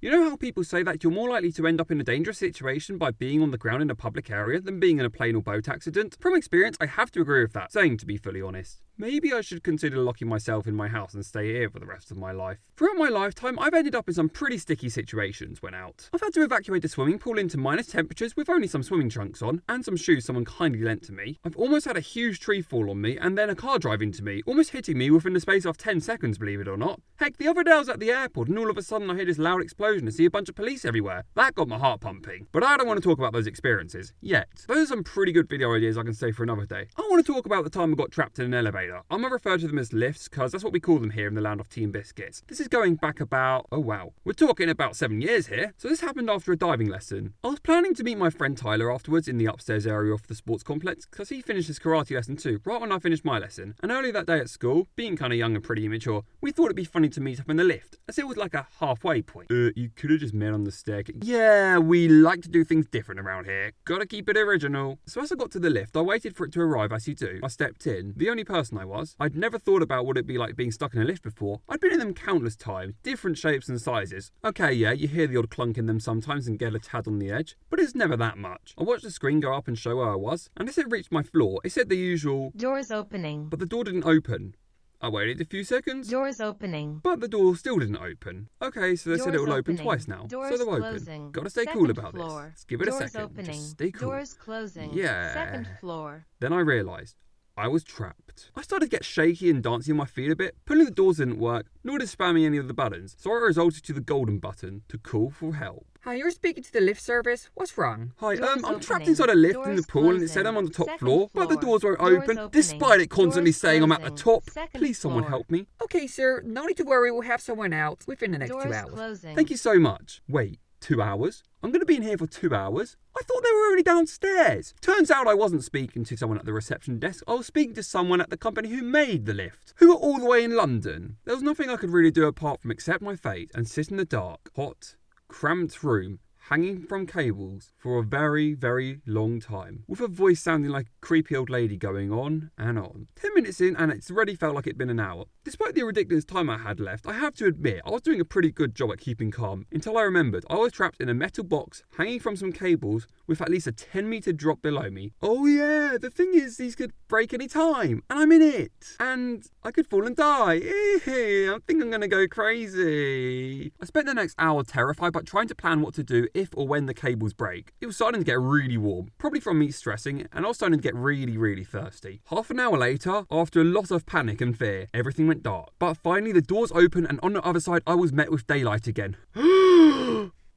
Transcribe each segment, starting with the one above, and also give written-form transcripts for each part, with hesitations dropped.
You know how people say that you're more likely to end up in a dangerous situation by being on the ground in a public area than being in a plane or boat accident? From experience, I have to agree with that saying, to be fully honest. Maybe I should consider locking myself in my house and stay here for the rest of my life. Throughout my lifetime, I've ended up in some pretty sticky situations when out. I've had to evacuate a swimming pool into minus temperatures with only some swimming trunks on and some shoes someone kindly lent to me. I've almost had a huge tree fall on me and then a car drive into me, almost hitting me within the space of 10 seconds, believe it or not. Heck, the other day I was at the airport and all of a sudden I hear this loud explosion and see a bunch of police everywhere. That got my heart pumping. But I don't want to talk about those experiences yet. Those are some pretty good video ideas I can save for another day. I want to talk about the time I got trapped in an elevator. I'm going to refer to them as lifts because that's what we call them here in the land of tea and biscuits. This is going back about, oh wow, we're talking about 7 years here. So this happened after a diving lesson. I was planning to meet my friend Tyler afterwards in the upstairs area of the sports complex because he finished his karate lesson too, right when I finished my lesson. And earlier that day at school, being kind of young and pretty immature, we thought it'd be funny to meet up in the lift, as it was like a halfway point. You could have just met on the staircase. Yeah, we like to do things different around here. Gotta keep it original. So as I got to the lift, I waited for it to arrive as you do. I stepped in. The only person I was. I'd never thought about what it'd be like being stuck in a lift before. I'd been in them countless times, different shapes and sizes. Okay, yeah, you hear the odd clunk in them sometimes and get a tad on the edge, but it's never that much. I watched the screen go up and show where I was, and as it reached my floor, it said the usual, "Doors opening." But the door didn't open. I waited a few seconds. Doors opening. But the door still didn't open. Okay, so they said it will open twice now. So they'll open. Gotta stay cool about this. Let's give it a second. Just stay cool. Doors closing. Yeah. Second floor. Then I realised I was trapped. I started to get shaky and dancing on my feet a bit. Pulling the doors didn't work, nor did spamming any of the buttons, so I resorted to the golden button to call for help. Hi, you're speaking to the lift service. What's wrong? Hi, I'm trapped inside a lift in the pool and it said I'm on the top floor, but the doors won't open, despite it constantly saying I'm at the top. Please someone help me. Okay, sir, no need to worry, we'll have someone out within the next 2 hours. Thank you so much. Wait, 2 hours? I'm going to be in here for 2 hours? I thought they were only downstairs. Turns out I wasn't speaking to someone at the reception desk. I was speaking to someone at the company who made the lift, who were all the way in London. There was nothing I could really do apart from accept my fate and sit in the dark, hot, cramped room, hanging from cables for a very, very long time, with a voice sounding like a creepy old lady going on and on. 10 minutes in and it's already felt like it'd been an hour. Despite the ridiculous time I had left, I have to admit I was doing a pretty good job at keeping calm until I remembered I was trapped in a metal box hanging from some cables with at least a 10-meter drop below me. Oh yeah, the thing is these could break any time and I'm in it. And I could fall and die. I think I'm gonna go crazy. I spent the next hour terrified but trying to plan what to do if or when the cables break. It was starting to get really warm, probably from me stressing, and I was starting to get really, really thirsty. Half an hour later, after a lot of panic and fear, everything went dark. But finally the doors opened and on the other side I was met with daylight again.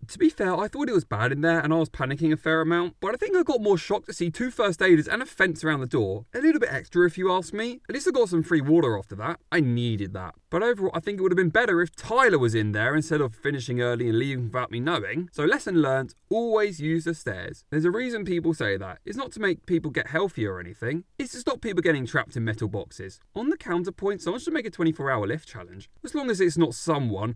To be fair, I thought it was bad in there and I was panicking a fair amount, but I think I got more shocked to see 2 first aiders and a fence around the door. A little bit extra if you ask me. At least I got some free water after that. I needed that. But overall, I think it would have been better if Tyler was in there instead of finishing early and leaving without me knowing. So lesson learned, always use the stairs. There's a reason people say that. It's not to make people get healthier or anything. It's to stop people getting trapped in metal boxes. On the counterpoint, someone should make a 24-hour lift challenge. As long as it's not someone.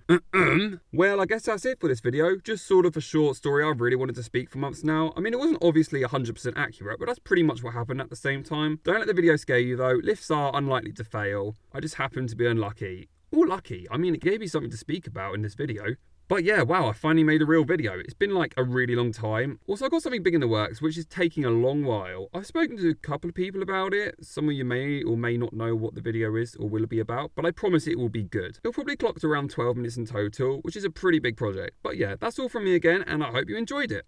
Well, I guess that's it for this video. Just sort of a short story I've really wanted to speak for months now. I mean, it wasn't obviously 100% accurate, but that's pretty much what happened at the same time. Don't let the video scare you though. Lifts are unlikely to fail. I just happened to be unlucky. Or lucky. I mean, it gave me something to speak about in this video. But yeah, wow, I finally made a real video. It's been like a really long time. Also, I got something big in the works, which is taking a long while. I've spoken to a couple of people about it. Some of you may or may not know what the video is or will be about, but I promise it will be good. It'll probably clock to around 12 minutes in total, which is a pretty big project. But yeah, that's all from me again, and I hope you enjoyed it.